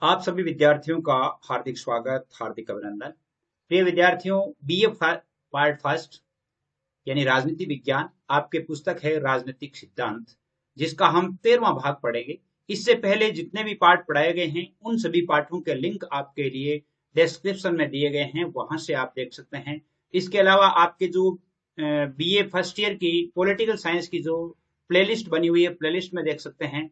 आप सभी विद्यार्थियों का हार्दिक स्वागत, हार्दिक अभिनंदन। प्रिय विद्यार्थियों, बीए पार्ट फर्स्ट यानी राजनीति विज्ञान आपके पुस्तक है राजनीतिक सिद्धांत, जिसका हम 13वां भाग पढ़ेंगे। इससे पहले जितने भी पाठ पढ़ाए गए हैं उन सभी पाठों के लिंक आपके लिए डिस्क्रिप्शन में दिए गए हैं, वहां से आप देख सकते हैं। इसके अलावा आपके जो बीए फर्स्ट ईयर की पॉलिटिकल साइंस की जो प्लेलिस्ट बनी हुई है, प्लेलिस्ट में देख सकते हैं।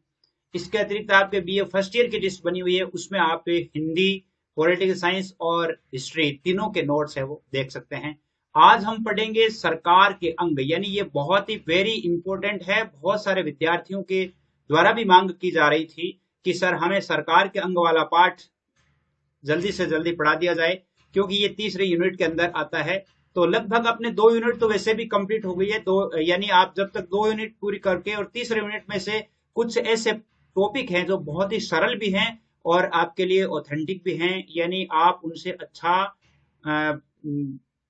इसके अतिरिक्त आपके बीए फर्स्ट ईयर की लिस्ट बनी हुई है, उसमें आप हिंदी, पॉलिटिकल साइंस और हिस्ट्री तीनों के नोट्स है वो देख सकते हैं। आज हम पढ़ेंगे सरकार के अंग, यानी ये बहुत ही वेरी इंपॉर्टेंट है। बहुत सारे विद्यार्थियों के द्वारा भी मांग की जा रही थी कि सर हमें सरकार के अंग वाला पाठ जल्दी से जल्दी पढ़ा दिया जाए, क्योंकि ये तीसरे यूनिट के अंदर आता है। तो लगभग अपने 2 यूनिट तो वैसे भी कंप्लीट हो गई है, तो यानी आप जब तक 2 यूनिट पूरी करके और तीसरे यूनिट में से कुछ ऐसे टॉपिक हैं जो बहुत ही सरल भी हैं और आपके लिए ऑथेंटिक भी हैं, यानी आप उनसे अच्छा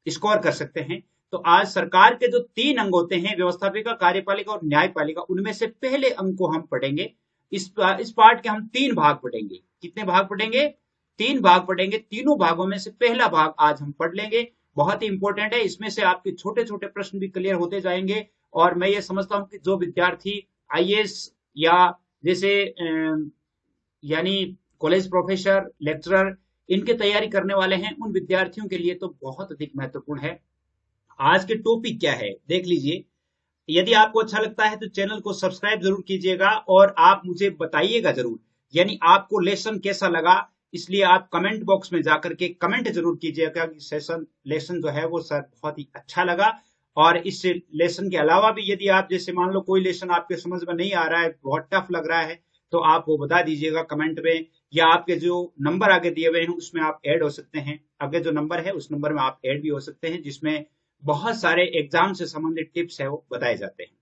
स्कोर कर सकते हैं। तो आज सरकार के जो 3 अंग होते हैं, व्यवस्थापिका, कार्यपालिका और न्यायपालिका, उनमें से पहले अंग को हम पढ़ेंगे। इस पार्ट के हम 3 भाग पढ़ेंगे। कितने भाग पढ़ेंगे? 3 भाग पढ़ेंगे। तीनों भागों में से पहला भाग आज हम पढ़ लेंगे। बहुत ही इंपॉर्टेंट है, इसमें से आपके छोटे छोटे प्रश्न भी क्लियर होते जाएंगे। और मैं ये समझता हूं कि जो विद्यार्थी आईएएस या जैसे यानी कॉलेज प्रोफेसर, लेक्चरर, इनकी तैयारी करने वाले हैं, उन विद्यार्थियों के लिए तो बहुत अधिक महत्वपूर्ण है। आज के टॉपिक क्या है देख लीजिए। यदि आपको अच्छा लगता है तो चैनल को सब्सक्राइब जरूर कीजिएगा और आप मुझे बताइएगा जरूर, यानी आपको लेसन कैसा लगा। इसलिए आप कमेंट बॉक्स में जाकर के कमेंट जरूर कीजिएगा कि लेसन जो है वो सर बहुत ही अच्छा लगा। और इस लेसन के अलावा भी यदि आप जैसे मान लो कोई लेसन आपके समझ में नहीं आ रहा है, बहुत टफ लग रहा है, तो आप वो बता दीजिएगा कमेंट में, या आपके जो नंबर आगे दिए हुए हैं उसमें आप ऐड हो सकते हैं। आगे जो नंबर है उस नंबर में आप ऐड भी हो सकते हैं, जिसमें बहुत सारे एग्जाम से संबंधित टिप्स है वो बताए जाते हैं।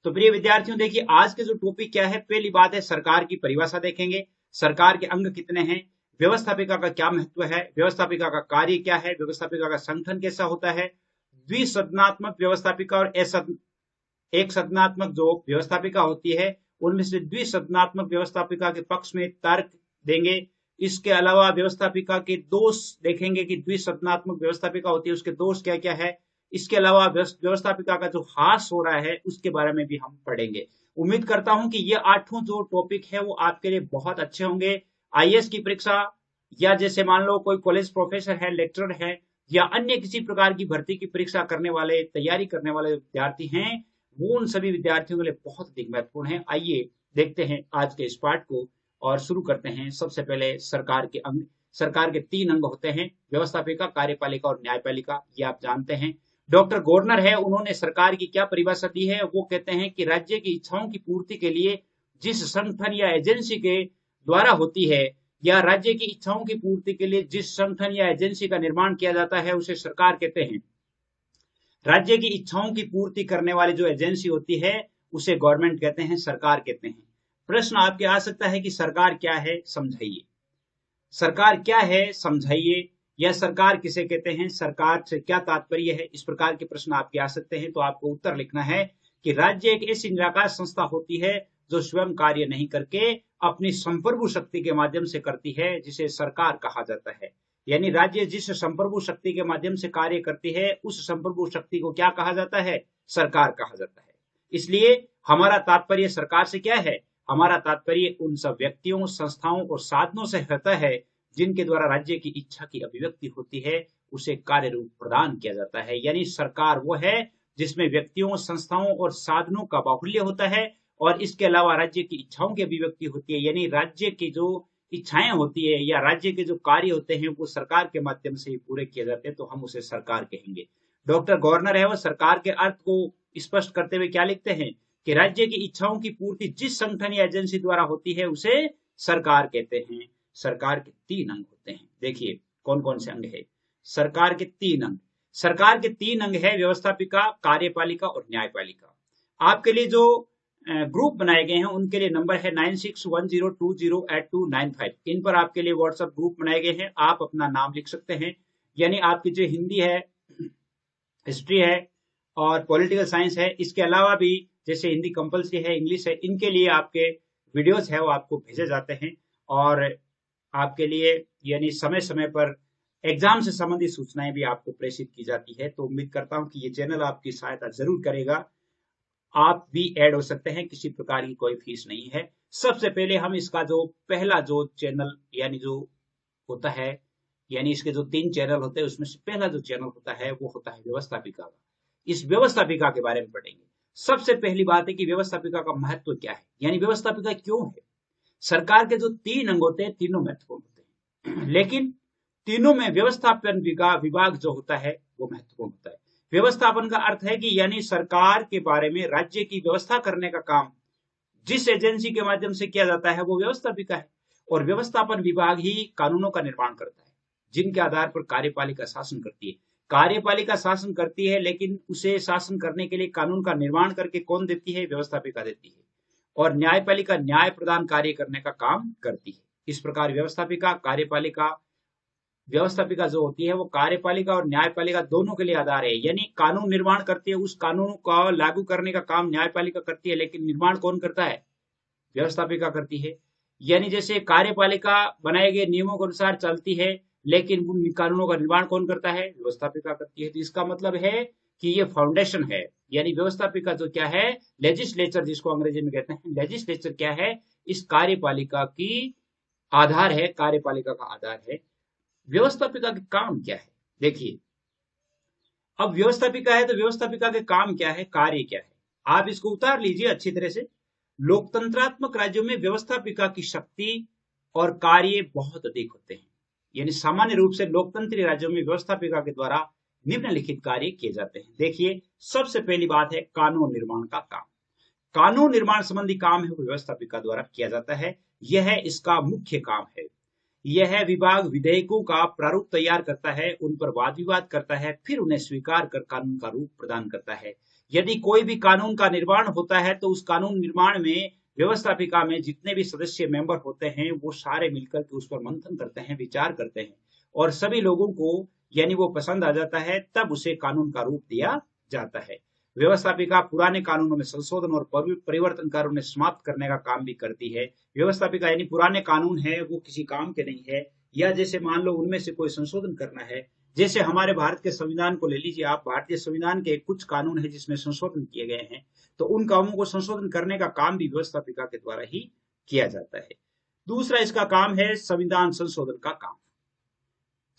तो प्रिय विद्यार्थियों, देखिए आज के जो टॉपिक क्या है। पहली बात है, सरकार की परिभाषा देखेंगे। सरकार के अंग कितने हैं, व्यवस्थापिका का क्या महत्व है, व्यवस्थापिका का कार्य क्या है, व्यवस्थापिका का संगठन कैसा होता है, द्विसदनात्मक व्यवस्थापिका और एक सदनात्मक जो व्यवस्थापिका होती है, उनमें से द्विसदनात्मक व्यवस्थापिका के पक्ष में तर्क देंगे। इसके अलावा व्यवस्थापिका के दोष देखेंगे कि द्विसदनात्मक व्यवस्थापिका होती है, उसके दोष क्या क्या है। इसके अलावा व्यवस्थापिका का जो हास हो रहा है उसके बारे में भी हम पढ़ेंगे। उम्मीद करता हूं कि ये 8 जो टॉपिक है वो आपके लिए बहुत अच्छे होंगे। आईएएस की परीक्षा, या जैसे मान लो कोई कॉलेज प्रोफेसर है, लेक्चरर है, या अन्य किसी प्रकार की भर्ती की परीक्षा करने वाले, तैयारी करने वाले विद्यार्थी हैं, वो उन सभी विद्यार्थियों के लिए बहुत अधिक महत्वपूर्ण है। आइए देखते हैं आज के इस पाठ को और शुरू करते हैं। सबसे पहले सरकार के अंग। सरकार के 3 अंग होते हैं, व्यवस्थापिका, कार्यपालिका और न्यायपालिका, ये आप जानते हैं। डॉक्टर गवर्नर है, उन्होंने सरकार की क्या परिभाषा दी है। वो कहते हैं कि राज्य की इच्छाओं की पूर्ति के लिए जिस संगठन या एजेंसी के द्वारा होती है, या राज्य की इच्छाओं की पूर्ति के लिए जिस संगठन या एजेंसी का निर्माण किया जाता है, उसे सरकार कहते हैं। राज्य की इच्छाओं की पूर्ति करने वाली जो एजेंसी होती है उसे गवर्नमेंट कहते हैं, सरकार कहते हैं। प्रश्न आपके आ सकता है कि सरकार क्या है, समझाइए। सरकार क्या है समझाइए, या सरकार किसे कहते हैं, सरकार से क्या तात्पर्य है, इस प्रकार के प्रश्न आपके आ सकते हैं। तो आपको उत्तर लिखना है कि राज्य एक ऐसी निराकार संस्था होती है जो स्वयं कार्य नहीं करके अपनी संप्रभु शक्ति के माध्यम से करती है, जिसे सरकार कहा जाता है। यानी राज्य जिस संप्रभु शक्ति के माध्यम से कार्य करती है, उस संप्रभु शक्ति को क्या कहा जाता है, सरकार कहा जाता है। इसलिए हमारा तात्पर्य सरकार से क्या है, हमारा तात्पर्य उन सब व्यक्तियों, संस्थाओं और साधनों से होता है जिनके द्वारा राज्य की इच्छा की अभिव्यक्ति होती है, उसे कार्य रूप प्रदान किया जाता है। यानी सरकार वो है जिसमें व्यक्तियों, संस्थाओं और साधनों का बाहुल्य होता है, और इसके अलावा राज्य की इच्छाओं की अभिव्यक्ति होती है। यानी राज्य की जो इच्छाएं होती है या राज्य के जो कार्य होते हैं वो सरकार के माध्यम से पूरे किए जाते हैं, तो हम उसे सरकार कहेंगे। डॉक्टर गवर्नर है, वो सरकार के अर्थ को स्पष्ट करते हुए क्या लिखते हैं कि राज्य की इच्छाओं की पूर्ति जिस संगठन या एजेंसी द्वारा होती है उसे सरकार कहते हैं। सरकार के 3 अंग होते हैं। देखिए कौन कौन से अंग है सरकार के 3 अंग। सरकार के 3 अंग है, व्यवस्थापिका, कार्यपालिका और न्यायपालिका। आपके लिए जो ग्रुप बनाए गए हैं उनके लिए नंबर है 9610208295। इन पर आपके लिए व्हाट्सएप ग्रुप बनाए गए हैं, आप अपना नाम लिख सकते हैं। यानी आपकी जो हिंदी है, हिस्ट्री है और पॉलिटिकल साइंस है, इसके अलावा भी जैसे हिंदी कंपलसरी है, इंग्लिश है, इनके लिए आपके वीडियोस है वो आपको भेजे जाते हैं। और आपके लिए यानी समय समय पर एग्जाम से संबंधित सूचनाएं भी आपको प्रेषित की जाती है। तो उम्मीद करता हूं कि ये चैनल आपकी सहायता जरूर करेगा। आप भी ऐड हो सकते हैं, किसी प्रकार की कोई फीस नहीं है। सबसे पहले हम इसका जो पहला जो चैनल यानी जो होता है, यानी इसके जो 3 चैनल होते हैं उसमें से पहला जो चैनल होता है वो होता है व्यवस्थापिका का। इस व्यवस्थापिका के बारे में पढ़ेंगे। सबसे पहली बात है कि व्यवस्थापिका का महत्व क्या है, यानी व्यवस्थापिका क्यों है। सरकार के जो 3 अंग होते हैं तीनों महत्वपूर्ण होते हैं, लेकिन तीनों में व्यवस्थापन विभाग जो होता है वो महत्वपूर्ण होता है। व्यवस्थापन का अर्थ है कि यानी सरकार के बारे में राज्य की व्यवस्था करने का काम जिस एजेंसी के माध्यम से किया जाता है वो व्यवस्थापिका है। और व्यवस्थापन विभाग ही कानूनों का निर्माण करता है जिनके आधार पर कार्यपालिका शासन करती है। कार्यपालिका शासन करती है, लेकिन उसे शासन करने के लिए कानून का निर्माण करके कौन देती है, व्यवस्थापिका देती है। और न्यायपालिका न्याय प्रदान कार्य करने का काम करती है। इस प्रकार व्यवस्थापिका जो होती है वो कार्यपालिका और न्यायपालिका दोनों के लिए आधार है। यानी कानून निर्माण करती है, उस कानून को लागू करने का काम न्यायपालिका करती है, लेकिन निर्माण कौन करता है, व्यवस्थापिका करती है। यानी जैसे कार्यपालिका बनाए गए नियमों के अनुसार चलती है, लेकिन उन कानूनों का निर्माण कौन करता है, व्यवस्थापिका करती है। तो इसका मतलब है कि ये फाउंडेशन है। यानी व्यवस्थापिका जो क्या है, लेजिस्लेचर जिसको अंग्रेजी में कहते हैं, लेजिस्लेचर क्या है, इस कार्यपालिका की आधार है, कार्यपालिका का आधार है। व्यवस्थापिका के काम क्या है, देखिए अब व्यवस्थापिका है तो व्यवस्थापिका के काम क्या है, कार्य क्या है, आप इसको उतार लीजिए अच्छी तरह से। लोकतंत्रात्मक राज्यों में व्यवस्थापिका की शक्ति और कार्य बहुत अधिक होते हैं। यानी सामान्य रूप से लोकतंत्री राज्यों में व्यवस्थापिका के द्वारा निम्नलिखित कार्य किए जाते हैं। देखिए सबसे पहली बात है कानून निर्माण का काम। कानून निर्माण संबंधी काम है वो व्यवस्थापिका द्वारा किया जाता है, यह इसका मुख्य काम है। यह विभाग विधेयकों का प्रारूप तैयार करता है, उन पर वाद विवाद करता है, फिर उन्हें स्वीकार कर कानून का रूप प्रदान करता है। यदि कोई भी कानून का निर्माण होता है तो उस कानून निर्माण में व्यवस्थापिका में जितने भी सदस्य मेंबर होते हैं वो सारे मिलकर के उस पर मंथन करते हैं, विचार करते हैं, और सभी लोगों को यानी वो पसंद आ जाता है, तब उसे कानून का रूप दिया जाता है। व्यवस्थापिका पुराने कानूनों में संशोधन और परिवर्तन कर उन्हें समाप्त करने का काम भी करती है। व्यवस्थापिका यानी पुराने कानून है वो किसी काम के नहीं है, या जैसे मान लो उनमें से कोई संशोधन करना है, जैसे हमारे भारत के संविधान को ले लीजिए आप, भारतीय संविधान के कुछ कानून है जिसमें संशोधन किए गए हैं, तो उन कामों को संशोधन करने का काम भी व्यवस्थापिका के द्वारा ही किया जाता है। दूसरा इसका काम है संविधान संशोधन का काम।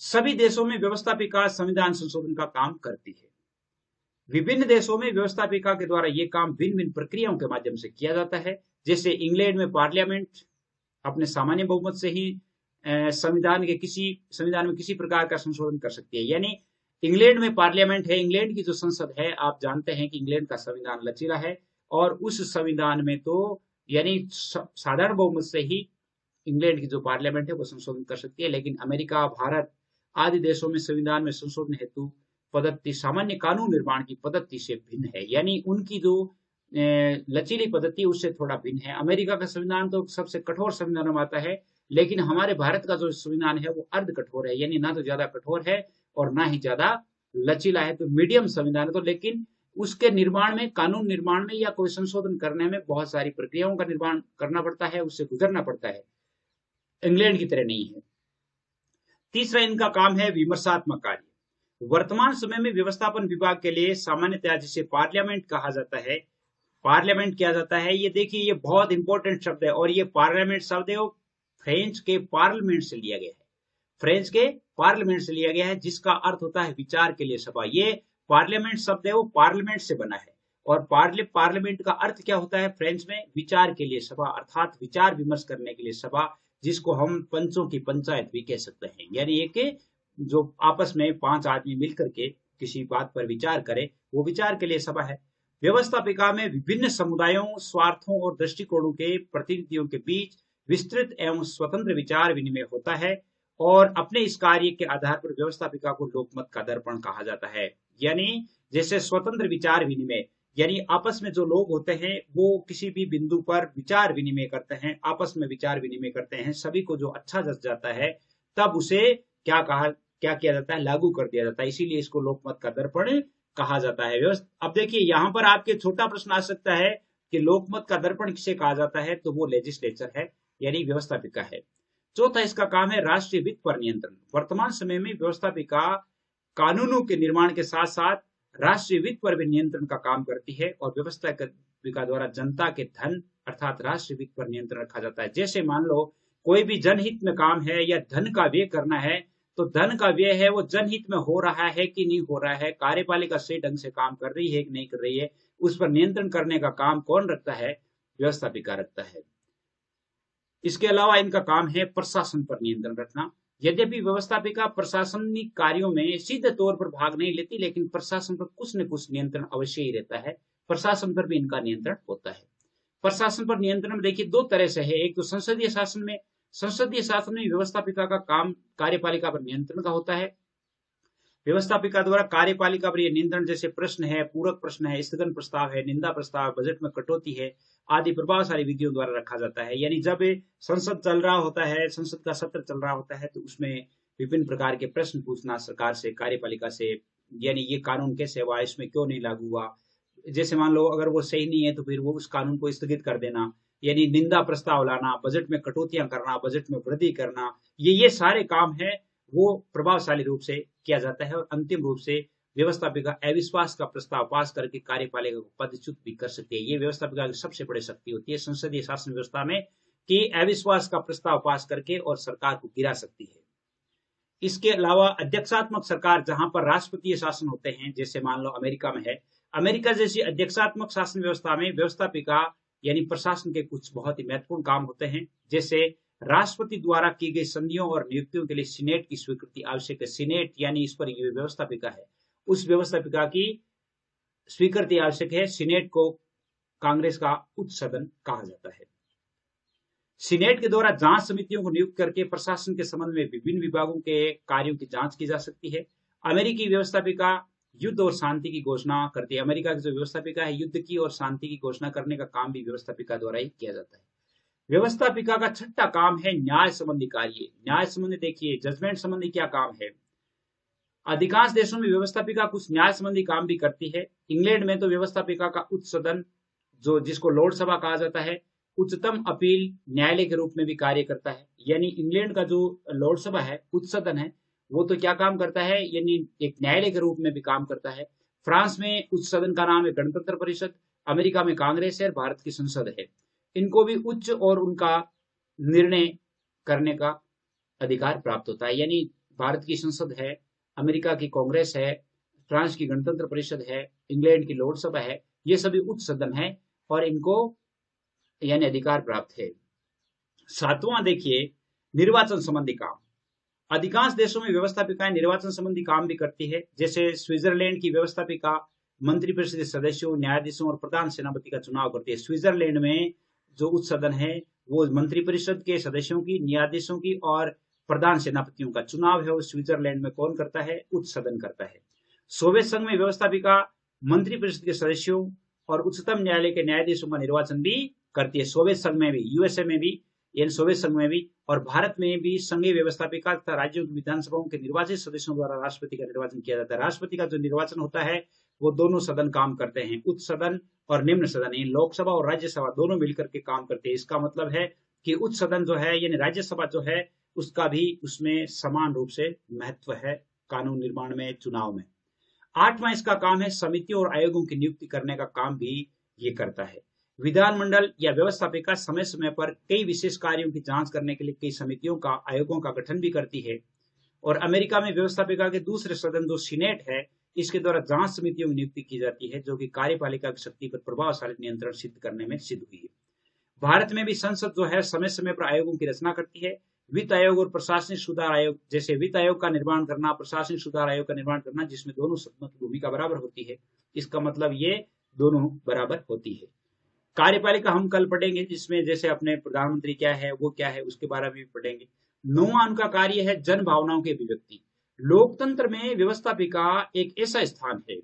सभी देशों में व्यवस्थापिका संविधान संशोधन का काम करती है। विभिन्न देशों में व्यवस्थापिका के द्वारा यह काम भिन्न भिन्न प्रक्रियाओं के माध्यम से किया जाता है। जैसे इंग्लैंड में पार्लियामेंट अपने सामान्य बहुमत से ही संविधान में किसी प्रकार का संशोधन कर सकती है। यानी इंग्लैंड में पार्लियामेंट है, इंग्लैंड की जो संसद है, आप जानते हैं कि इंग्लैंड का संविधान लचीला है, और उस संविधान में तो यानी साधारण बहुमत से ही इंग्लैंड की जो पार्लियामेंट है वो संशोधन कर सकती है। लेकिन अमेरिका, भारत आदि देशों में संविधान में संशोधन हेतु पद्धति सामान्य कानून निर्माण की पद्धति से भिन्न है। यानी उनकी जो लचीली पद्धति उससे थोड़ा भिन्न है। अमेरिका का संविधान तो सबसे कठोर संविधान में आता है, लेकिन हमारे भारत का जो संविधान है वो अर्ध कठोर है, यानी ना तो ज्यादा कठोर है और ना ही ज्यादा लचीला है, तो मीडियम संविधान है। तो लेकिन उसके निर्माण में, कानून निर्माण में या कोई संशोधन करने में बहुत सारी प्रक्रियाओं का निर्माण करना पड़ता है, उससे गुजरना पड़ता है, इंग्लैंड की तरह नहीं है। तीसरा इनका काम है विमर्शात्मक कार्य। वर्तमान समय में व्यवस्थापन विभाग के लिए सामान्यतः जिसे पार्लियामेंट कहा जाता है, पार्लियामेंट किया जाता है। ये देखिए ये बहुत इंपॉर्टेंट शब्द है, और ये पार्लियामेंट शब्द है वो फ्रेंच के पार्लियामेंट से लिया गया है, फ्रेंच के पार्लियामेंट से लिया गया है, जिसका अर्थ होता है विचार के लिए सभा। ये पार्लियामेंट शब्द है वो पार्लियामेंट से बना है, और पार्लियामेंट का अर्थ क्या होता है फ्रेंच में, विचार के लिए सभा, अर्थात विचार विमर्श करने के लिए सभा, जिसको हम पंचों की पंचायत भी कह सकते हैं। यानी एक जो आपस में 5 आदमी मिलकर के किसी बात पर विचार करे, वो विचार के लिए सभा है। व्यवस्थापिका में विभिन्न समुदायों, स्वार्थों और दृष्टिकोणों के प्रतिनिधियों के बीच विस्तृत एवं स्वतंत्र विचार विनिमय होता है, और अपने इस कार्य के आधार पर व्यवस्थापिका को लोकमत का दर्पण कहा जाता है। यानी जैसे स्वतंत्र विचार विनिमय, यानी आपस में जो लोग होते हैं वो किसी भी बिंदु पर विचार विनिमय करते हैं, आपस में विचार विनिमय करते हैं, सभी को जो अच्छा जच जाता है तब उसे क्या किया जाता है, लागू कर दिया जाता है। इसीलिए इसको लोकमत का दर्पण कहा जाता है। अब देखिए यहां पर आपके छोटा प्रश्न आ सकता है कि लोकमत का दर्पण किसे कहा जाता है, तो वो लेजिस्लेचर है, यानी व्यवस्थापिका है। चौथा इसका काम है राष्ट्रीय वित्त पर नियंत्रण। वर्तमान समय में व्यवस्थापिका कानूनों के निर्माण के साथ साथ राष्ट्रीय वित्त पर भी नियंत्रण का काम करती है और व्यवस्थापिका द्वारा जनता के धन अर्थात राष्ट्रीय वित्त पर नियंत्रण रखा जाता है। जैसे मान लो कोई भी जनहित में काम है या धन का व्यय करना है, तो धन का व्यय है वो जनहित में हो रहा है कि नहीं हो रहा है, कार्यपालिका सही ढंग से काम कर रही है कि नहीं कर रही है, उस पर नियंत्रण करने का काम कौन रखता है? व्यवस्थापिका रखता है। इसके अलावा इनका काम है प्रशासन पर नियंत्रण रखना। यद्यपि व्यवस्थापिका प्रशासनिक कार्यों में सीधे तौर पर भाग नहीं लेती, लेकिन प्रशासन पर कुछ न कुछ नियंत्रण अवश्य ही रहता है। प्रशासन पर भी इनका नियंत्रण होता है। प्रशासन पर नियंत्रण देखिए दो तरह से है। एक तो संसदीय शासन में व्यवस्थापिका का काम कार्यपालिका पर नियंत्रण का होता है। व्यवस्थापिका द्वारा कार्यपालिका पर यह नियंत्रण जैसे प्रश्न है, पूरक प्रश्न है, स्थगन प्रस्ताव है, निंदा प्रस्ताव, बजट में कटौती है आदि प्रभावशाली विधियों द्वारा रखा जाता है। यानी जब संसद चल रहा होता है, संसद का सत्र चल रहा होता है, तो उसमें विभिन्न प्रकार के प्रश्न पूछना सरकार से, कार्यपालिका से, यानी ये कानून कैसे हुआ, इसमें क्यों नहीं लागू हुआ। जैसे मान लो अगर वो सही नहीं है तो फिर वो उस कानून को स्थगित कर देना, यानी निंदा प्रस्ताव लाना, बजट में कटौतियां करना, बजट में वृद्धि करना, ये सारे काम है वो प्रभावशाली रूप से किया जाता है। और अंतिम रूप से व्यवस्थापिका अविश्वास का प्रस्ताव पास करके कार्यपालिका को पदच्युत भी कर सकती है। ये व्यवस्थापिका की सबसे बड़ी शक्ति होती है संसदीय शासन व्यवस्था में, कि अविश्वास का प्रस्ताव पास करके और सरकार को गिरा सकती है। इसके अलावा अध्यक्षात्मक सरकार जहां पर राष्ट्रपतीय शासन होते हैं, जैसे मान लो अमेरिका में है, अमेरिका जैसी अध्यक्षात्मक शासन व्यवस्था में व्यवस्थापिका यानी प्रशासन के कुछ बहुत ही महत्वपूर्ण काम होते हैं। जैसे राष्ट्रपति द्वारा की गई संधियों और नियुक्तियों के लिए सीनेट की स्वीकृति आवश्यक है। सीनेट यानी इस पर व्यवस्थापिका है, उस व्यवस्थापिका की स्वीकृति आवश्यक है। सीनेट को कांग्रेस का उच्च सदन कहा जाता है। सीनेट के द्वारा जांच समितियों को नियुक्त करके प्रशासन के संबंध में विभिन्न विभागों के कार्यों की जांच की जा सकती है। अमेरिकी व्यवस्थापिका युद्ध और शांति की घोषणा करती है। अमेरिका की जो व्यवस्थापिका है, युद्ध की और शांति की घोषणा करने का काम भी व्यवस्थापिका द्वारा ही किया जाता है। व्यवस्थापिका का छठा काम है न्याय संबंधी कार्य। न्याय संबंधी देखिए जजमेंट संबंधी क्या काम है। अधिकांश देशों में व्यवस्थापिका कुछ न्याय संबंधी काम भी करती है। इंग्लैंड में तो व्यवस्थापिका का उच्च सदन, जो जिसको लोक सभा कहा जाता है, उच्चतम अपील न्यायालय के रूप में भी कार्य करता है। यानी इंग्लैंड का जो लोक सभा है, उच्च सदन है, वो तो क्या काम करता है, यानी एक न्यायालय के रूप में भी काम करता है। फ्रांस में उच्च सदन का नाम है गणतंत्र परिषद, अमेरिका में कांग्रेस है, भारत की संसद है। इनको भी उच्च और उनका निर्णय करने का अधिकार प्राप्त होता है। यानी भारत की संसद है, अमेरिका की कांग्रेस है, फ्रांस की गणतंत्र परिषद है, इंग्लैंड की लोक सभा है, ये सभी उच्च सदन है और इनको यानी अधिकार प्राप्त है। सातवां देखिए निर्वाचन संबंधी काम। अधिकांश देशों में व्यवस्थापिकाएं निर्वाचन संबंधी काम भी करती है। जैसे स्विट्जरलैंड की व्यवस्थापिका मंत्रिपरिषद के सदस्यों, न्यायाधीशों और प्रधान सेनापति का चुनाव करती है। स्विट्जरलैंड में जो उच्च सदन है वो मंत्रिपरिषद के सदस्यों की, न्यायाधीशों की और प्रधान सेनापतियों का चुनाव है वो स्विट्जरलैंड में कौन करता है? उच्च सदन करता है। सोवियत संघ में व्यवस्थापिका मंत्रिपरिषद के सदस्यों और उच्चतम न्यायालय के न्यायाधीशों का निर्वाचन भी करती है। सोवियत संघ में भी, यूएसए में भी, यानी सोवियत संघ में भी, और भारत में भी संघीय व्यवस्थापिका तथा राज्यों की विधानसभाओं के निर्वाचित सदस्यों द्वारा राष्ट्रपति का निर्वाचन किया जाता है। राष्ट्रपति का जो निर्वाचन होता है वो दोनों सदन काम करते हैं, उच्च सदन और निम्न सदन, लोकसभा और राज्यसभा दोनों मिलकर के काम करते हैं। इसका मतलब है कि उच्च सदन जो है यानी राज्यसभा जो है उसका भी उसमें समान रूप से महत्व है कानून निर्माण में, चुनाव में। आठवां इसका काम है समितियों और आयोगों की नियुक्ति करने का काम भी ये करता है। विधानमंडल या व्यवस्थापिका समय समय पर कई विशेष कार्यों की जांच करने के लिए कई समितियों का, आयोगों का गठन भी करती है। और अमेरिका में व्यवस्थापिका के दूसरे सदन जो सीनेट है, इसके द्वारा जांच समितियों की नियुक्ति की जाती है, जो कि कार्यपालिका की शक्ति पर प्रभावशाली नियंत्रण सिद्ध करने में सिद्ध हुई है। भारत में भी संसद जो है समय समय पर आयोगों की रचना करती है। वित्त आयोग और प्रशासनिक सुधार आयोग, जैसे वित्त आयोग का निर्माण करना, प्रशासनिक सुधार आयोग का निर्माण करना, जिसमें दोनों सदनों की भूमिका बराबर होती है। इसका मतलब ये दोनों बराबर होती है। कार्यपालिका हम कल पढ़ेंगे, जिसमें जैसे अपने प्रधानमंत्री क्या है, वो क्या है, उसके बारे में भी पढ़ेंगे। नौवां उनका कार्य है जन भावनाओं की अभिव्यक्ति। लोकतंत्र में व्यवस्थापिका एक ऐसा स्थान है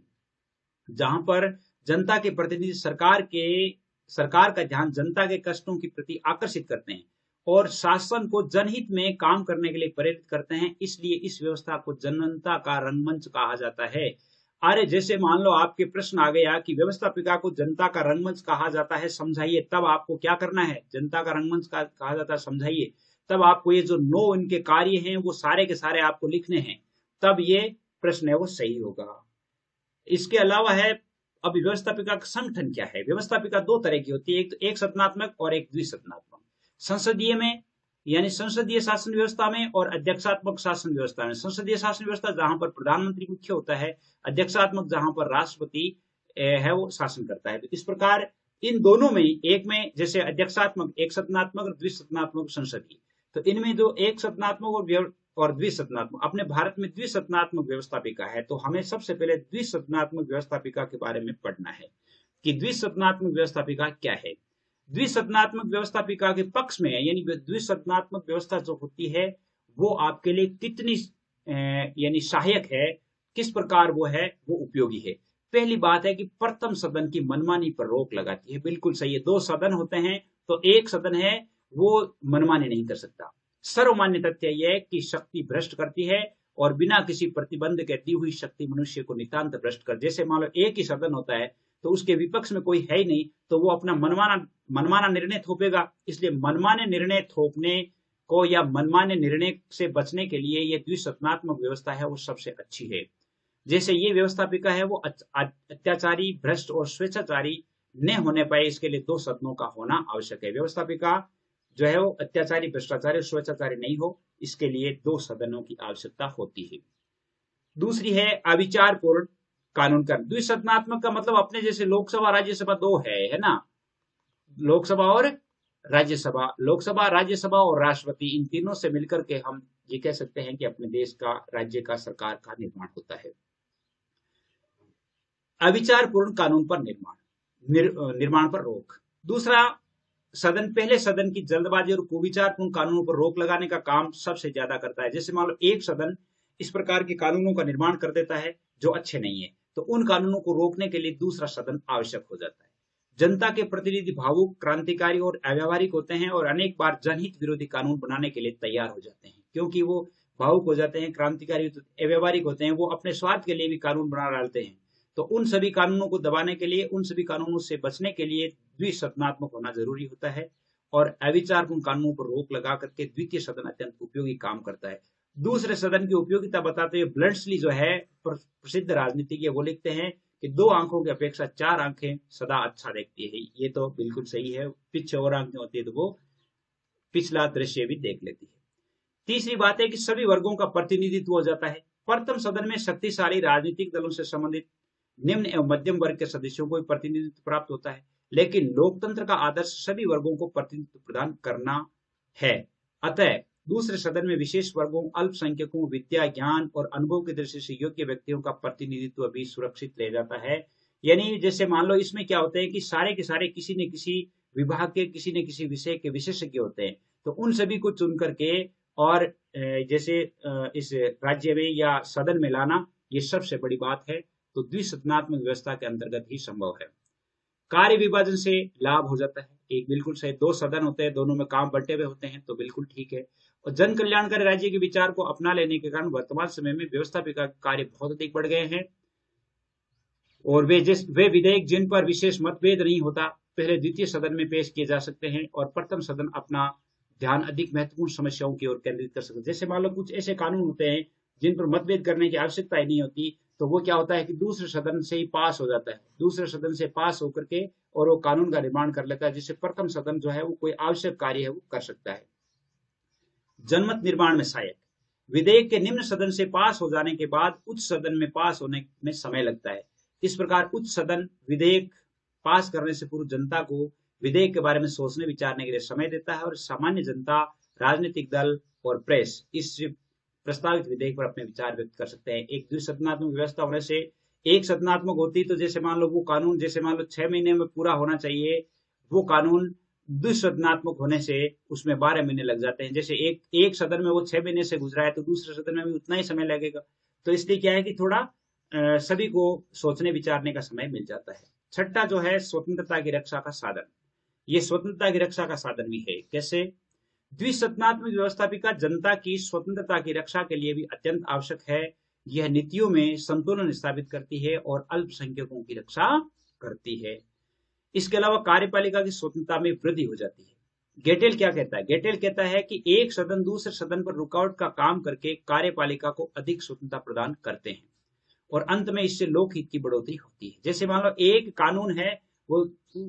जहां पर जनता के प्रतिनिधि सरकार का ध्यान जनता के कष्टों के प्रति आकर्षित करते हैं और शासन को जनहित में काम करने के लिए प्रेरित करते हैं। इसलिए इस व्यवस्था को जनता का रंगमंच कहा जाता है। अरे जैसे मान लो आपके प्रश्न आ गया कि व्यवस्थापिका को जनता का रंगमंच कहा जाता है, समझाइए। तब आपको क्या करना है? जनता का रंगमंच कहा जाता है, समझाइए। तब आपको ये जो 9 इनके कार्य हैं वो सारे के सारे आपको लिखने हैं, तब ये प्रश्न है वो सही होगा। इसके अलावा है, अब व्यवस्थापिका का संगठन क्या है। व्यवस्थापिका दो तरह की होती है, एक तो एक सदनात्मक और एक द्विसदनात्मक। संसदीय में यानी संसदीय शासन व्यवस्था में और अध्यक्षात्मक शासन व्यवस्था में। संसदीय शासन व्यवस्था जहां पर प्रधानमंत्री मुख्य होता है, अध्यक्षात्मक जहां पर राष्ट्रपति है वो शासन करता है। तो इस प्रकार इन दोनों में, एक में जैसे अध्यक्षात्मक एक सदनात्मक और द्विसदनात्मक संसदीय, तो इनमें जो एक सदनात्मक और द्विसदनात्मक, अपने भारत में द्विसदनात्मक व्यवस्थापिका है, तो हमें सबसे पहले द्विसदनात्मक व्यवस्थापिका के बारे में पढ़ना है कि द्विसदनात्मक व्यवस्थापिका क्या है। द्विसदनात्मक व्यवस्थापिका के पक्ष में, यानी द्विसदनात्मक व्यवस्था जो होती है वो आपके लिए कितनी यानी सहायक है, किस प्रकार वो है, वो उपयोगी है। पहली बात है कि प्रथम सदन की मनमानी पर रोक लगाती है। बिल्कुल सही है, दो सदन होते हैं तो एक सदन है वो मनमानी नहीं कर सकता। सर्वमान्य तथ्य यह है कि शक्ति भ्रष्ट करती है और बिना किसी प्रतिबंध के दी हुई शक्ति मनुष्य को नितांत भ्रष्ट कर। जैसे मान लो एक ही सदन होता है तो उसके विपक्ष में कोई है ही नहीं, तो वो अपना मनमाना निर्णय थोपेगा। इसलिए मनमाने निर्णय थोपने को या मनमाने निर्णय से बचने के लिए ये द्विसदनात्मक व्यवस्था है वो सबसे अच्छी है। जैसे ये व्यवस्थापिका है वो अत्याचारी, भ्रष्ट और स्वेच्छाचारी न होने पाए, इसके लिए दो सदनों का होना आवश्यक है। व्यवस्थापिका जो है वो अत्याचारी, भ्रष्टाचारी, स्वेच्छाचारी नहीं हो, इसके लिए दो सदनों की आवश्यकता होती है। दूसरी है अविचारपूर्ण कानून का। द्विसदनात्मक का मतलब अपने जैसे लोकसभा राज्यसभा दो है ना, लोकसभा और राज्यसभा, लोकसभा, राज्यसभा और राष्ट्रपति, इन तीनों से मिलकर के हम ये कह सकते हैं कि अपने देश का, राज्य का, सरकार का निर्माण होता है। अविचारपूर्ण कानून पर निर्माण पर रोक। दूसरा, सदन, पहले सदन की जल्दबाजी और कुविचारपूर्ण कानूनों पर रोक लगाने का काम सबसे ज्यादा करता है। जैसे मान लो एक सदन इस प्रकार के कानूनों का निर्माण कर देता है जो अच्छे नहीं है, तो उन कानूनों को रोकने के लिए दूसरा सदन आवश्यक हो जाता है। जनता के प्रतिनिधि भावुक, क्रांतिकारी और अव्यावहारिक होते हैं और अनेक बार जनहित विरोधी कानून बनाने के लिए तैयार हो जाते हैं, क्योंकि वो भावुक हो जाते हैं, क्रांतिकारी, अव्यावहारिक होते हैं, वो अपने स्वार्थ के लिए भी कानून बना डालते हैं। तो उन सभी कानूनों को दबाने के लिए, उन सभी कानूनों से बचने के लिए द्विसदनात्मक होना जरूरी होता है और अविचारपूर्ण कानूनों पर रोक लगा करके द्वितीय सदन अत्यंत उपयोगी काम करता है। दूसरे सदन की उपयोगिता बताते हुए ब्लंट्सली जो है प्रसिद्ध राजनीतिज्ञ वो लिखते हैं कि 2 आंखों की अपेक्षा 4 आंखें सदा अच्छा देखती है। ये तो बिल्कुल सही है, पीछे और आंखें होती है तो वो पिछला दृश्य भी देख लेती है। तीसरी बात है कि सभी वर्गों का प्रतिनिधित्व हो जाता है। प्रथम सदन में शक्तिशाली राजनीतिक दलों से संबंधित निम्न एवं मध्यम वर्ग के सदस्यों को प्रतिनिधित्व प्राप्त होता है, लेकिन लोकतंत्र का आदर्श सभी वर्गों को प्रतिनिधित्व प्रदान करना है। अतः दूसरे सदन में विशेष वर्गों, अल्पसंख्यकों, विद्या, ज्ञान और अनुभव की दृष्टि से योग्य व्यक्तियों का प्रतिनिधित्व भी सुरक्षित ले जाता है। यानी जैसे मान लो इसमें क्या होता है कि सारे के सारे किसी न किसी विभाग के, किसी न किसी विषय के विशेषज्ञ होते हैं, तो उन सभी को चुन करके और जैसे इस राज्य में या सदन में लाना, ये सबसे बड़ी बात है। तो द्विसदनात्मक व्यवस्था के अंतर्गत ही संभव है। कार्य विभाजन से लाभ हो जाता है, एक बिल्कुल सही, 2 सदन होते हैं, दोनों में काम बंटे हुए होते हैं, तो बिल्कुल ठीक है। और जन कल्याणकारी राज्य के विचार को अपना लेने के कारण वर्तमान समय में व्यवस्थापिका कार्य बहुत अधिक बढ़ गए हैं और वे विधेयक जिन पर विशेष मतभेद नहीं होता, पहले द्वितीय सदन में पेश किए जा सकते हैं और प्रथम सदन अपना ध्यान अधिक महत्वपूर्ण समस्याओं की ओर केंद्रित कर सकते हैं। जैसे मान लो कुछ ऐसे कानून होते हैं जिन पर मतभेद करने की आवश्यकता ही नहीं होती, तो वो क्या होता है कि दूसरे सदन से ही पास हो जाता है, दूसरे सदन से पास होकर के और वो कानून का निर्माण कर लेता है, जिससे प्रथम सदन जो है वो कोई आवश्यक कार्य है वो कर सकता है। जनमत निर्माण में सहायक, विधेयक के निम्न सदन से पास हो जाने के बाद उच्च सदन में पास होने में समय लगता है। इस प्रकार उच्च सदन विधेयक पास करने से पूर्व जनता को विधेयक के बारे में सोचने विचारने के लिए समय देता है और सामान्य जनता, राजनीतिक दल और प्रेस इस प्रस्तावित विधेयक पर अपने विचार व्यक्त कर सकते हैं। एक द्विसदनात्मक व्यवस्था होने से, एक सदनात्मक होती तो जैसे मान लो वो कानून, जैसे मान लो 6 महीने में पूरा होना चाहिए, वो कानून द्विसदनात्मक होने से उसमें 12 महीने लग जाते हैं। जैसे एक सदन में वो 6 महीने से गुजरा है तो दूसरे सदन में भी उतना ही समय लगेगा। तो इसलिए क्या है कि थोड़ा सभी को सोचने विचारने का समय मिल जाता है। छठा जो है स्वतंत्रता की रक्षा का साधन, ये स्वतंत्रता की रक्षा का साधन भी है। कैसे? द्विसदनात्मक व्यवस्थापिका जनता की स्वतंत्रता की रक्षा के लिए भी अत्यंत आवश्यक है। यह नीतियों में संतुलन स्थापित करती है और अल्पसंख्यकों की रक्षा करती है। इसके अलावा कार्यपालिका की स्वतंत्रता में वृद्धि हो जाती है। गेटेल क्या कहता है? गेटेल कहता है कि एक सदन दूसरे सदन पर रुकावट का काम करके कार्यपालिका को अधिक स्वतंत्रता प्रदान करते हैं और अंत में इससे लोकहित की बढ़ोतरी होती है। जैसे मान लो एक कानून है, वो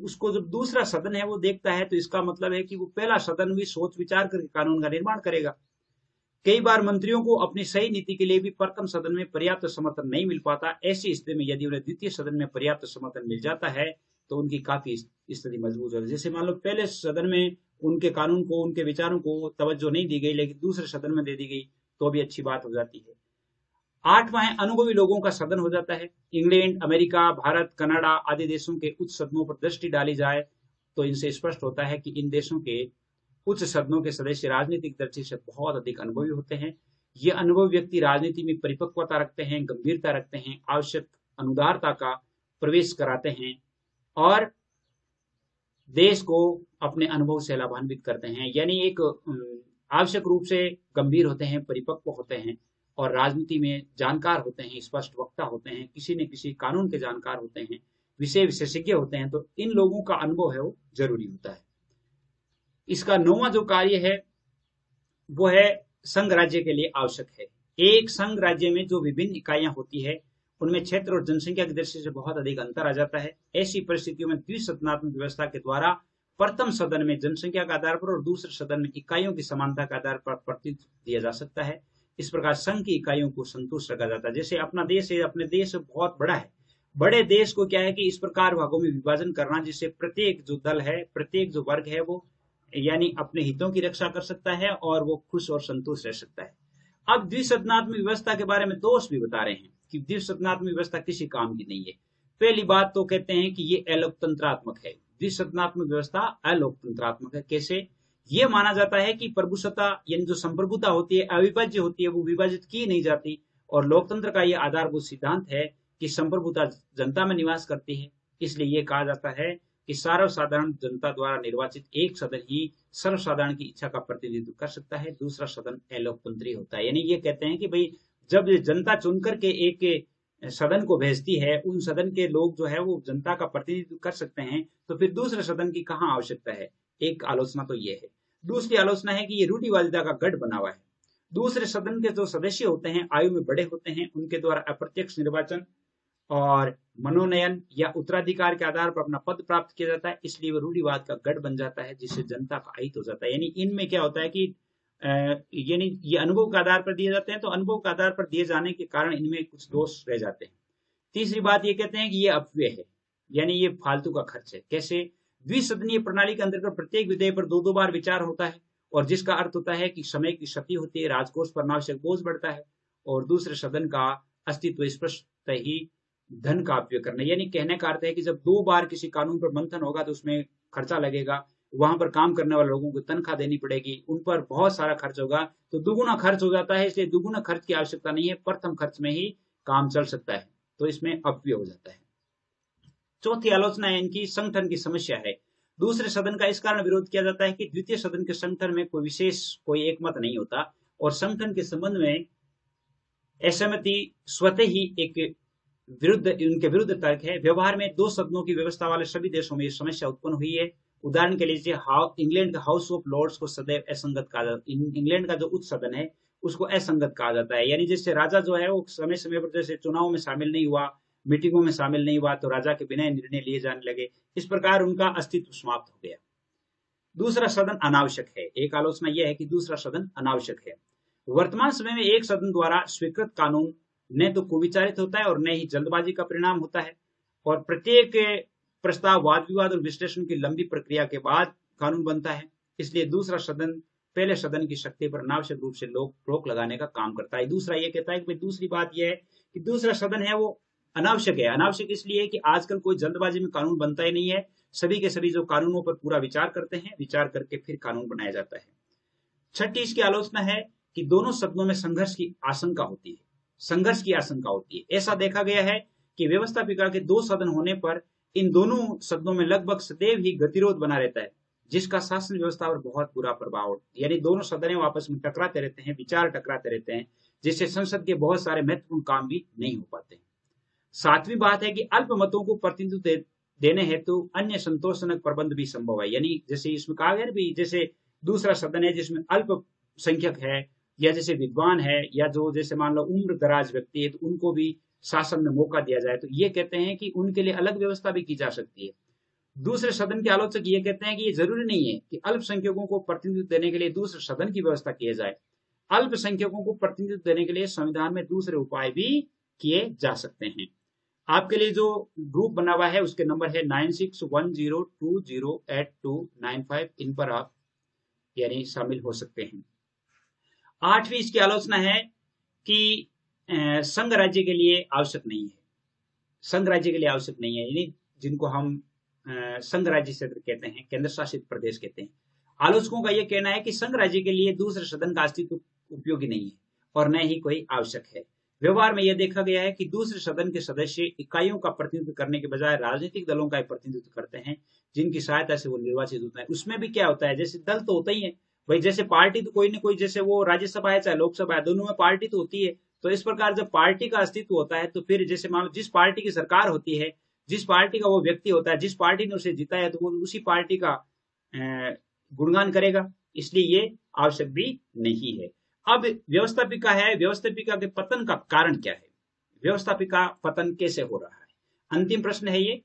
उसको जब दूसरा सदन है वो देखता है, तो इसका मतलब है कि वो पहला सदन भी सोच विचार करके कानून का निर्माण करेगा। कई बार मंत्रियों को अपनी सही नीति के लिए भी प्रथम सदन में पर्याप्त समर्थन नहीं मिल पाता। ऐसी स्थिति में यदि उन्हें द्वितीय सदन में पर्याप्त समर्थन मिल जाता है तो उनकी काफी स्थिति मजबूत होती है। जैसे मान लो पहले सदन में उनके कानून को, उनके विचारों को तवज्जो नहीं दी गई, लेकिन दूसरे सदन में दे दी गई तो भी अच्छी बात हो जाती है। आठवां है अनुभवी लोगों का सदन हो जाता है। इंग्लैंड, अमेरिका, भारत, कनाडा आदि देशों के उच्च सदनों पर दृष्टि डाली जाए तो इनसे स्पष्ट होता है कि इन देशों के उच्च सदनों के सदस्य राजनीतिक दृष्टि से बहुत अधिक अनुभवी होते हैं। ये अनुभवी व्यक्ति राजनीति में परिपक्वता रखते हैं, गंभीरता रखते हैं, आवश्यक अनुदारता का प्रवेश कराते हैं और देश को अपने अनुभव से लाभान्वित करते हैं। यानी एक आवश्यक रूप से गंभीर होते हैं, परिपक्व होते हैं और राजनीति में जानकार होते हैं, स्पष्ट वक्ता होते हैं, किसी न किसी कानून के जानकार होते हैं, विषय विशेषज्ञ होते हैं। तो इन लोगों का अनुभव है वो जरूरी होता है। इसका 9वां जो कार्य है वो है संघ राज्य के लिए आवश्यक है। एक संघ राज्य में जो विभिन्न इकाइयां होती है उनमें क्षेत्र और जनसंख्या की दृष्टि से बहुत अधिक अंतर आ जाता है। ऐसी परिस्थितियों में द्विसदनात्मक व्यवस्था के द्वारा प्रथम सदन में जनसंख्या के आधार पर और दूसरे सदन में इकाइयों की समानता के आधार पर प्रतिनिधित्व दिया जा सकता है। इस प्रकार संघ की इकाइयों को संतुष्ट रखा जाता है। जैसे अपना देश है, अपने देश बहुत बड़ा है, बड़े देश को क्या है कि इस प्रकार भागों में विभाजन करना जिससे प्रत्येक जो दल है, प्रत्येक जो वर्ग है वो यानी अपने हितों की रक्षा कर सकता है और वो खुश और संतुष्ट रह सकता है। अब द्विसदनात्मक व्यवस्था के बारे में दोष भी बता रहे हैं कि द्विसदनात्मक व्यवस्था किसी काम की नहीं है। पहली बात तो कहते हैं कि ये अलोकतंत्रात्मक है। द्विसदनात्मक व्यवस्था अलोकतंत्रात्मक है। कैसे? ये माना जाता है कि प्रभुसत्ता यानी जो संप्रभुता होती है, अविभाज्य होती है, वो विभाजित की नहीं जाती और लोकतंत्र का ये आधारभूत सिद्धांत है कि संप्रभुता जनता में निवास करती है। इसलिए ये कहा जाता है कि सर्वसाधारण जनता द्वारा निर्वाचित एक सदन ही सर्वसाधारण की इच्छा का प्रतिनिधित्व कर सकता है, दूसरा सदन अलोकतंत्री होता है। यानी ये कहते हैं कि भाई जब जनता चुन करके एक सदन को भेजती है, उन सदन के लोग जो है वो जनता का प्रतिनिधित्व कर सकते हैं, तो फिर दूसरे सदन की कहाँ आवश्यकता है। एक आलोचना तो ये है। दूसरी आलोचना है कि ये रूढ़िवादिता का गढ़ बना हुआ है। दूसरे सदन के जो सदस्य होते हैं आयु में बड़े होते हैं, उनके द्वारा अप्रत्यक्ष निर्वाचन और मनोनयन या उत्तराधिकार के आधार पर अपना पद प्राप्त किया जाता है, इसलिए वो रूढ़िवाद का गढ़ बन जाता है जिससे जनता का अहित हो जाता है। यानी इनमें क्या होता है कि यानी ये अनुभव के आधार पर दिए जाते हैं, तो अनुभव के आधार पर दिए जाने के कारण इनमें कुछ दोष रह जाते हैं। तीसरी बात ये कहते हैं कि ये अपव्यय है, यानी ये फालतू का खर्च है। कैसे? द्विसदनीय प्रणाली के अंतर्गत प्रत्येक विधेयक पर दो बार विचार होता है और जिसका अर्थ होता है कि समय की क्षति होती है, राजकोष पर अनावश्यक बोझ बढ़ता है और दूसरे सदन का अस्तित्व स्पष्ट ही धन का अपव्यय करना। यानी कहने का अर्थ है कि जब 2 बार किसी कानून पर मंथन होगा तो उसमें खर्चा लगेगा, वहां पर काम करने वाले लोगों को तनख्वाह देनी पड़ेगी, उन पर बहुत सारा खर्च होगा, तो दुगुना खर्च हो जाता है। इसलिए दुगुना खर्च की आवश्यकता नहीं है, प्रथम खर्च में ही काम चल सकता है, तो इसमें अपव्यय हो जाता है। चौथी आलोचना है इनकी संगठन की समस्या है। दूसरे सदन का इस कारण विरोध किया जाता है कि द्वितीय सदन के संगठन में कोई विशेष कोई एक मत नहीं होता और संगठन के संबंध में असहमति स्वतः ही एक उनके विरुद्ध तर्क है। व्यवहार में 2 सदनों की व्यवस्था वाले सभी देशों में यह समस्या उत्पन्न हुई है। उदाहरण के लिए इंग्लैंड का हाउस ऑफ लॉर्ड्स को सदैव असंगत कहा जाता है। इंग्लैंड का जो उच्च सदन है उसको असंगत कहा जाता है, यानी जिससे राजा जो है वो समय समय पर जैसे चुनाव में शामिल नहीं हुआ, मीटिंगों में शामिल नहीं हुआ, तो राजा के बिना निर्णय लिए जाने लगे। इस प्रकार उनका अस्तित्व समाप्त हो गया। दूसरा सदन अनावश्यक है। एक आलोचना यह है कि दूसरा सदन अनावश्यक है। वर्तमान समय में एक सदन द्वारा स्वीकृत कानून न तो कुविचारित होता है और न ही जल्दबाजी का परिणाम होता है और प्रत्येक प्रस्ताव वाद विवाद और विश्लेषण की लंबी प्रक्रिया के बाद कानून बनता है। इसलिए दूसरा सदन पहले सदन की शक्ति पर अनावश्यक रूप से रोक लगाने का काम करता है। दूसरा ये कहता है कि दूसरी बात यह है कि दूसरा सदन है वो अनावश्यक है। अनावश्यक इसलिए है कि आजकल कोई जल्दबाजी में कानून बनता ही नहीं है। सभी के सभी जो कानूनों पर पूरा विचार करते हैं, विचार करके फिर कानून बनाया जाता है। छठी इसकी आलोचना है कि दोनों सदनों में संघर्ष की आशंका होती है। संघर्ष की आशंका होती है। ऐसा देखा गया है कि व्यवस्थापिका के 2 सदन होने पर इन दोनों सदनों में लगभग सदैव ही गतिरोध बना रहता है, जिसका शासन व्यवस्था पर बहुत बुरा प्रभाव होता है। यानी दोनों सदन आपस में टकराते रहते हैं, विचार टकराते रहते हैं, जिससे संसद के बहुत सारे महत्वपूर्ण काम भी नहीं हो पाते। 7वीं बात है कि अल्पमतों को प्रतिनिधित्व देने हेतु अन्य संतोषजनक प्रबंध भी संभव है। यानी जैसे इसमें कहा गया भी, जैसे दूसरा सदन है जिसमें अल्पसंख्यक है या जैसे विद्वान है या जो जैसे मान लो उम्र दराज व्यक्ति है, तो उनको भी शासन में मौका दिया जाए, तो ये कहते हैं कि उनके लिए अलग व्यवस्था भी की जा सकती है। दूसरे सदन के आलोचक ये कहते हैं कि ये जरूरी नहीं है कि अल्पसंख्यकों को प्रतिनिधित्व देने के लिए दूसरे सदन की व्यवस्था की जाए। अल्पसंख्यकों को प्रतिनिधित्व देने के लिए संविधान में दूसरे उपाय भी किए जा सकते हैं। आपके लिए जो ग्रुप बना हुआ है उसके नंबर है 9610208295, इन पर आप यानी शामिल हो सकते हैं। 8वीं इसकी आलोचना है कि संघ राज्य के लिए आवश्यक नहीं है। संघ राज्य के लिए आवश्यक नहीं है, यानी जिनको हम संघ राज्य क्षेत्र कहते हैं, केंद्र शासित प्रदेश कहते हैं। आलोचकों का यह कहना है कि संघ राज्य के लिए दूसरे सदन का अस्तित्व उपयोगी नहीं है और न ही कोई आवश्यक है। व्यवहार में यह देखा गया है कि दूसरे सदन के सदस्य इकाइयों का प्रतिनिधित्व करने के बजाय राजनीतिक दलों का प्रतिनिधित्व करते हैं, जिनकी सहायता से वो निर्वाचित होता है। उसमें भी क्या होता है, जैसे दल तो होता ही है भाई, जैसे पार्टी तो कोई ना कोई, जैसे वो राज्यसभा है चाहे लोकसभा है, दोनों में पार्टी तो होती है। तो इस प्रकार जब पार्टी का अस्तित्व होता है तो फिर जैसे मान लो जिस पार्टी की सरकार होती है, जिस पार्टी का वो व्यक्ति होता है, जिस पार्टी ने उसे जीता है, तो वो उसी पार्टी का गुणगान करेगा, इसलिए ये आवश्यक भी नहीं है। अब व्यवस्थापिका है, व्यवस्थापिका के पतन का कारण क्या है, व्यवस्थापिका पतन कैसे हो रहा है, अंतिम प्रश्न है ये।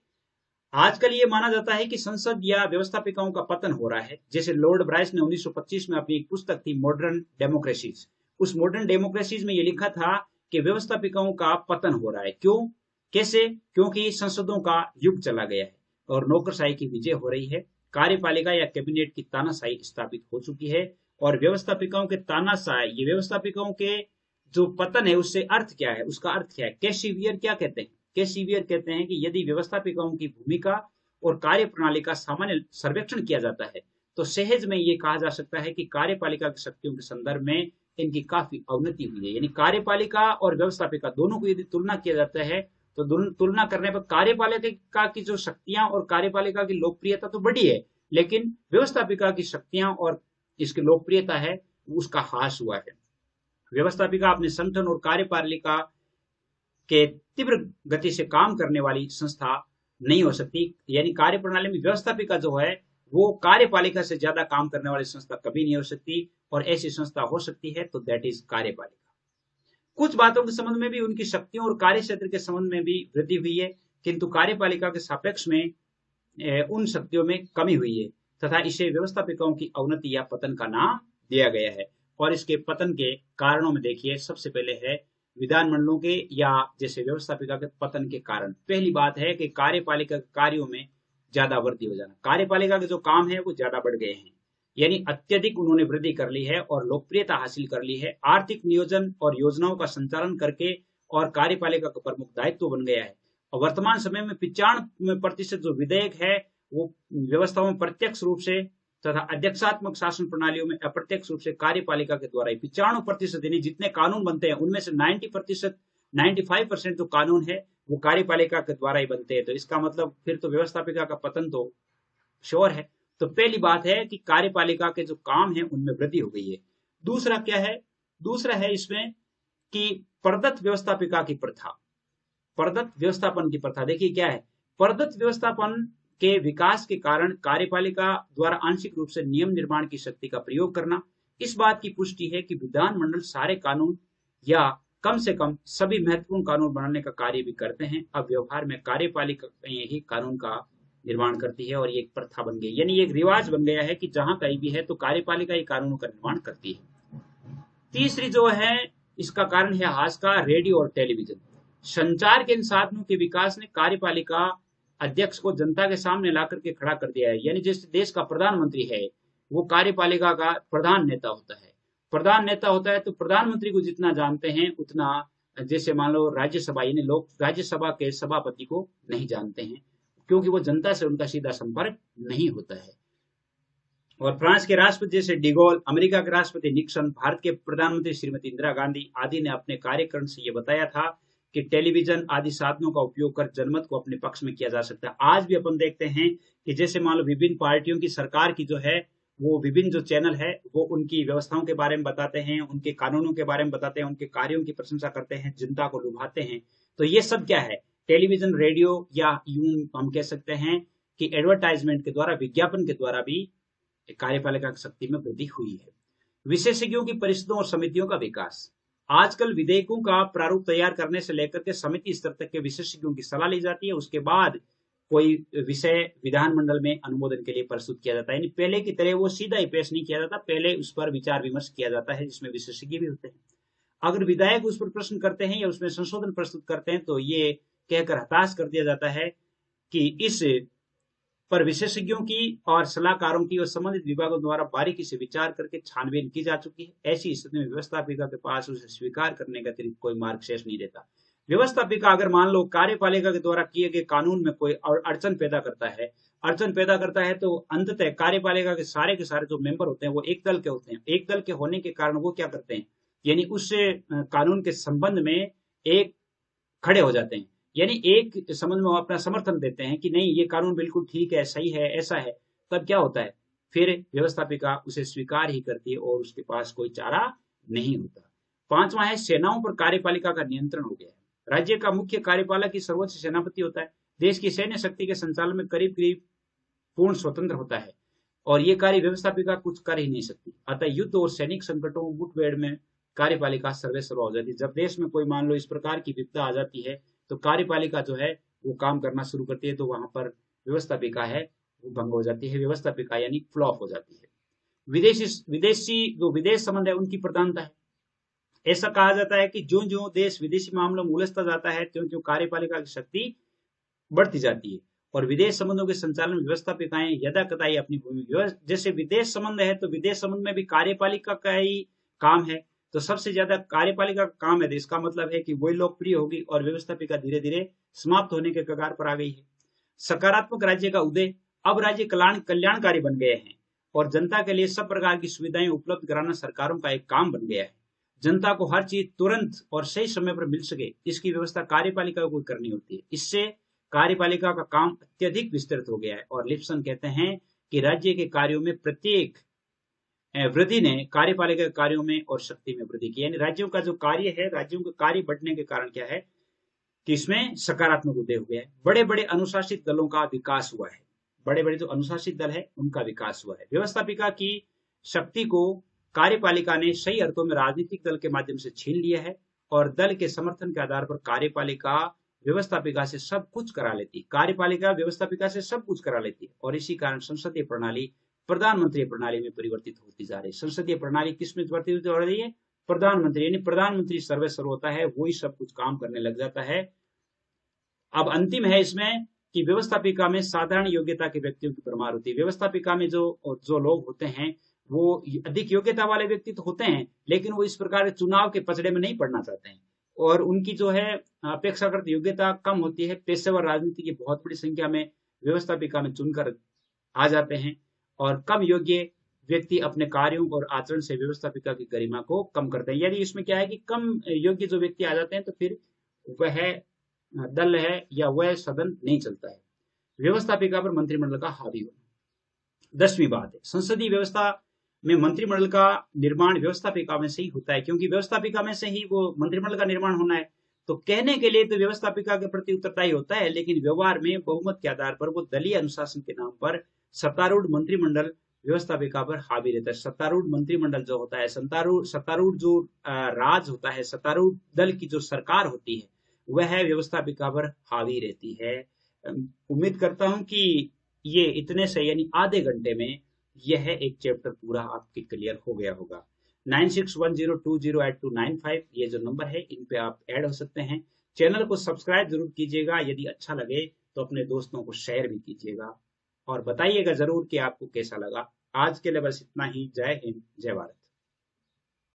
आजकल ये माना जाता है कि संसद या व्यवस्थापिकाओं का पतन हो रहा है। जैसे लॉर्ड ब्राइस ने 1925 में अपनी एक पुस्तक थी मॉडर्न डेमोक्रेसीज, उस मॉडर्न डेमोक्रेसीज में ये लिखा था कि व्यवस्थापिकाओं का पतन हो रहा है। क्यों, कैसे? क्योंकि संसदों का युग चला गया है और नौकरशाही की विजय हो रही है, कार्यपालिका या कैबिनेट की तानाशाही स्थापित हो चुकी है और व्यवस्थापिकाओं के तानाशाही, ये व्यवस्थापिकाओं के जो पतन है उससे अर्थ क्या है, उसका अर्थ क्या है। कैसिवियर क्या कहते हैं, कैसिवियर कहते हैं कि यदि व्यवस्थापिकाओं की भूमिका और कार्य प्रणाली का सामान्य सर्वेक्षण किया जाता है तो सहज में ये कहा जा सकता है कि कार्यपालिका की शक्तियों के संदर्भ में इनकी काफी अवनति हुई है। यानी कार्यपालिका और व्यवस्थापिका दोनों को यदि तुलना किया जाता है तो तुलना करने पर कार्यपालिका की जो शक्तियां और कार्यपालिका की लोकप्रियता तो बढ़ी है, लेकिन व्यवस्थापिका की शक्तियां और इसकी लोकप्रियता है उसका ह्रास हुआ है। व्यवस्थापिका अपने संगठन और कार्यपालिका के तीव्र गति से काम करने वाली संस्था नहीं हो सकती। यानी कार्यप्रणाली में व्यवस्थापिका जो है वो कार्यपालिका से ज्यादा काम करने वाली संस्था कभी नहीं हो सकती, और ऐसी संस्था हो सकती है तो दैट इज कार्यपालिका। कुछ बातों के संबंध में भी उनकी शक्तियों और कार्य क्षेत्र के संबंध में भी वृद्धि हुई है, किंतु कार्यपालिका के सापेक्ष में उन शक्तियों में कमी हुई है तथा इसे व्यवस्थापिकाओं की अवनति या पतन का नाम दिया गया है। और इसके पतन के कारणों में देखिए, सबसे पहले है विधानमंडलों के या जैसे व्यवस्थापिका के पतन के कारण। पहली बात है कि कार्यपालिका के कार्यों में ज्यादा वृद्धि हो जाना, कार्यपालिका के जो काम है वो ज्यादा बढ़ गए हैं, यानी अत्यधिक उन्होंने वृद्धि कर ली है और लोकप्रियता हासिल कर ली है। आर्थिक नियोजन और योजनाओं का संचालन करके और कार्यपालिका का प्रमुख दायित्व बन गया है। और वर्तमान समय में 95% जो विधेयक है वो व्यवस्थाओं में प्रत्यक्ष रूप से तथा अध्यक्षात्मक शासन प्रणालियों में अप्रत्यक्ष रूप से कार्यपालिका के द्वारा 95%, यानी जितने कानून बनते हैं उनमें से 90%, 95% जो कानून है वो कार्यपालिका के द्वारा ही बनते हैं। तो इसका मतलब फिर तो व्यवस्थापिका का पतन तो श्योर है। तो पहली बात है कि कार्यपालिका के जो काम है उनमें वृद्धि हो गई है। दूसरा क्या है, दूसरा है इसमें कि प्रदत्त व्यवस्थापिका की प्रथा, प्रदत्त व्यवस्थापन की प्रथा। देखिए क्या है, प्रदत्त व्यवस्थापन के विकास के कारण कार्यपालिका द्वारा आंशिक रूप से नियम निर्माण की शक्ति का प्रयोग करना। इस बात की पुष्टि है कि विधानमंडल सारे कानून या कम से कम सभी महत्वपूर्ण कानून बनाने का कार्य भी करते हैं। अब व्यवहार में कार्यपालिका ही कानून का निर्माण करती है और ये एक प्रथा बन गई, यानी एक रिवाज बन गया है कि जहां कहीं भी है तो कार्यपालिका ही कानूनों का निर्माण करती है। तीसरी जो है इसका कारण है आज का रेडियो और टेलीविजन। संचार के इन साधनों के विकास ने कार्यपालिका अध्यक्ष को जनता के सामने ला करके खड़ा कर दिया है। यानी जैसे देश का प्रधानमंत्री है वो कार्यपालिका का प्रधान नेता होता है, प्रधान नेता होता है, तो प्रधानमंत्री को जितना जानते हैं उतना जैसे मान लो राज्यसभा, यानी लोग राज्यसभा के सभापति को नहीं जानते हैं, क्योंकि वो जनता से उनका सीधा संपर्क नहीं होता है। और फ्रांस के राष्ट्रपति जैसे डिगोल, अमेरिका के राष्ट्रपति निक्सन, भारत के प्रधानमंत्री श्रीमती इंदिरा गांधी आदि ने अपने कार्यक्रम से ये बताया था कि टेलीविजन आदि साधनों का उपयोग कर जनमत को अपने पक्ष में किया जा सकता है। आज भी अपन देखते हैं कि जैसे मान लो विभिन्न पार्टियों की सरकार की जो है वो विभिन्न जो चैनल है वो उनकी व्यवस्थाओं के बारे में बताते हैं, उनके कानूनों के बारे में बताते हैं, उनके कार्यों की प्रशंसा करते हैं, जनता को लुभाते हैं। तो ये सब क्या है, टेलीविजन, रेडियो या यूं हम कह सकते हैं कि एडवर्टाइजमेंट के द्वारा, विज्ञापन के द्वारा भी कार्यपालिका की शक्ति में वृद्धि हुई है। विशेषज्ञों की परिषदों और समितियों का विकास। आजकल विधेयकों का प्रारूप तैयार करने से लेकर के समिति स्तर तक के विशेषज्ञों की सलाह ली जाती है, उसके बाद कोई विषय विधानमंडल में अनुमोदन के लिए प्रस्तुत किया जाता है। यानी पहले की तरह वो सीधा ही पेश नहीं किया जाता, पहले उस पर विचार विमर्श किया जाता है जिसमें विशेषज्ञ भी होते हैं। अगर विधायक उस पर प्रश्न करते हैं या उसमें संशोधन प्रस्तुत करते हैं तो ये कहकर हताश कर दिया जाता है कि इस पर विशेषज्ञों की और सलाहकारों की और संबंधित विभागों द्वारा बारीकी से विचार करके छानबीन की जा चुकी है। ऐसी स्थिति में व्यवस्थापिका के पास उसे स्वीकार करने का अतिरिक्त कोई मार्ग शेष नहीं रहता। व्यवस्थापिका अगर मान लो कार्यपालिका के द्वारा किए गए कानून में कोई अड़चन पैदा करता है तो अंततः कार्यपालिका के सारे जो मेंबर होते हैं वो एक दल के होते हैं। एक दल के होने के कारण वो क्या करते हैं, यानी उस कानून के संबंध में एक खड़े हो जाते हैं, यानी एक संबंध में अपना समर्थन देते हैं कि नहीं ये कानून बिल्कुल ठीक है, सही है, ऐसा है। तब क्या होता है, फिर व्यवस्थापिका उसे स्वीकार ही करती है और उसके पास कोई चारा नहीं होता। पांचवा है सेनाओं पर कार्यपालिका का नियंत्रण हो गया है। राज्य का मुख्य कार्यपालक ही सर्वोच्च सेनापति होता है। देश की सैन्य शक्ति के संचालन में करीब करीब पूर्ण स्वतंत्र होता है और ये कार्य व्यवस्थापिका कुछ कर ही नहीं सकती। अतः युद्ध और सैनिक संकटों मुठभेड़ में कार्यपालिका सर्वेसर्वा हो जाती है। जब देश में कोई मान लो इस प्रकार की विपदा आ जाती है तो कार्यपालिका जो है वो काम करना शुरू करती है, तो वहां पर व्यवस्थापिका है वो भंग हो जाती है, व्यवस्थापिका यानी फ्लॉप हो जाती है। विदेशी जो विदेश संबंध है उनकी प्रधानता है। ऐसा कहा जाता है कि जो जो देश विदेशी मामलों में उलझता जाता है त्यों त्यों कार्यपालिका की शक्ति बढ़ती जाती है और विदेश संबंधों के संचालन में व्यवस्थापिकाएं यदा कदाई अपनी भूमिका, जैसे विदेश संबंध है तो विदेश संबंध में भी कार्यपालिका का ही काम है, तो सबसे ज्यादा कार्यपालिका का काम है, तो इसका मतलब है कि वही लोकप्रिय होगी और व्यवस्थापिका धीरे धीरे समाप्त होने के कगार पर आ गई है। सकारात्मक राज्य का उदय। अब राज्य कल्याणकारी बन गए हैं और जनता के लिए सब प्रकार की सुविधाएं उपलब्ध कराना सरकारों का एक काम बन गया है। जनता को हर चीज तुरंत और सही समय पर मिल सके इसकी व्यवस्था कार्यपालिका को करनी होती है। इससे कार्यपालिका का काम अत्यधिक विस्तृत हो गया है और लिप्सन कहते हैं कि राज्य के कार्यों में प्रत्येक वृद्धि ने कार्यपालिका के कार्यों में और शक्ति में वृद्धि की। यानी राज्यों का जो कार्य है, राज्यों के कार्य बढ़ने के कारण क्या है कि इसमें सकारात्मक उदय हो गया है। बड़े बड़े अनुशासित दलों का विकास हुआ है, बड़े बड़े जो अनुशासित दल है उनका विकास हुआ है। व्यवस्थापिका की शक्ति को कार्यपालिका ने सही अर्थों में राजनीतिक दल के माध्यम से छीन लिया है और दल के समर्थन के आधार पर कार्यपालिका व्यवस्थापिका से सब कुछ करा लेती है। कार्यपालिका व्यवस्थापिका से सब कुछ करा लेती है और इसी कारण संसदीय प्रणाली प्रधानमंत्री प्रणाली में परिवर्तित होती जा रही है। संसदीय प्रणाली किस में परिवर्तित हो रही है? प्रधानमंत्री, यानी प्रधानमंत्री सर्वेसर्व होता है, वही सब कुछ काम करने लग जाता है। अब अंतिम है इसमें कि व्यवस्थापिका में साधारण योग्यता के व्यक्तियों की भरमार होती है। व्यवस्थापिका में जो लोग होते हैं वो अधिक योग्यता वाले व्यक्ति तो होते हैं लेकिन वो इस प्रकार चुनाव के पचड़े में नहीं पड़ना चाहते हैं और उनकी जो है अपेक्षाकृत योग्यता कम होती है। पेशेवर राजनीति की बहुत बड़ी संख्या में व्यवस्थापिका में चुनकर आ जाते हैं और कम योग्य व्यक्ति अपने कार्यों और आचरण से व्यवस्थापिका की गरिमा को कम करते हैं। यानी इसमें क्या है कि कम योग्य जो व्यक्ति आ जाते हैं तो फिर वह दल है या वह सदन नहीं चलता है। व्यवस्थापिका पर मंत्रिमंडल का हावी होना। 10वीं बात है, संसदीय व्यवस्था में मंत्रिमंडल का निर्माण व्यवस्थापिका में से ही होता है, क्योंकि व्यवस्थापिका में से ही वो मंत्रिमंडल का निर्माण होना है। तो कहने के लिए तो व्यवस्थापिका के प्रति उत्तरदायी होता है लेकिन व्यवहार में बहुमत के आधार पर वो दलीय अनुशासन के नाम पर सत्तारूढ़ मंत्रिमंडल व्यवस्थापिका पर हावी रहता है। सत्तारूढ़ मंत्रिमंडल जो होता है, सत्तारूढ़ जो राज होता है, सत्तारूढ़ दल की जो सरकार होती है वह व्यवस्थापिका पर हावी रहती है। उम्मीद करता हूं कि ये इतने से यानी आधे घंटे में यह एक चैप्टर पूरा आपके क्लियर हो गया होगा। 9610208295 ये जो नंबर है इन पे आप ऐड हो सकते हैं। चैनल को सब्सक्राइब जरूर कीजिएगा, यदि अच्छा लगे तो अपने दोस्तों को शेयर भी कीजिएगा और बताइएगा जरूर कि आपको कैसा लगा। आज के लिए बस इतना ही। जय हिंद, जय भारत।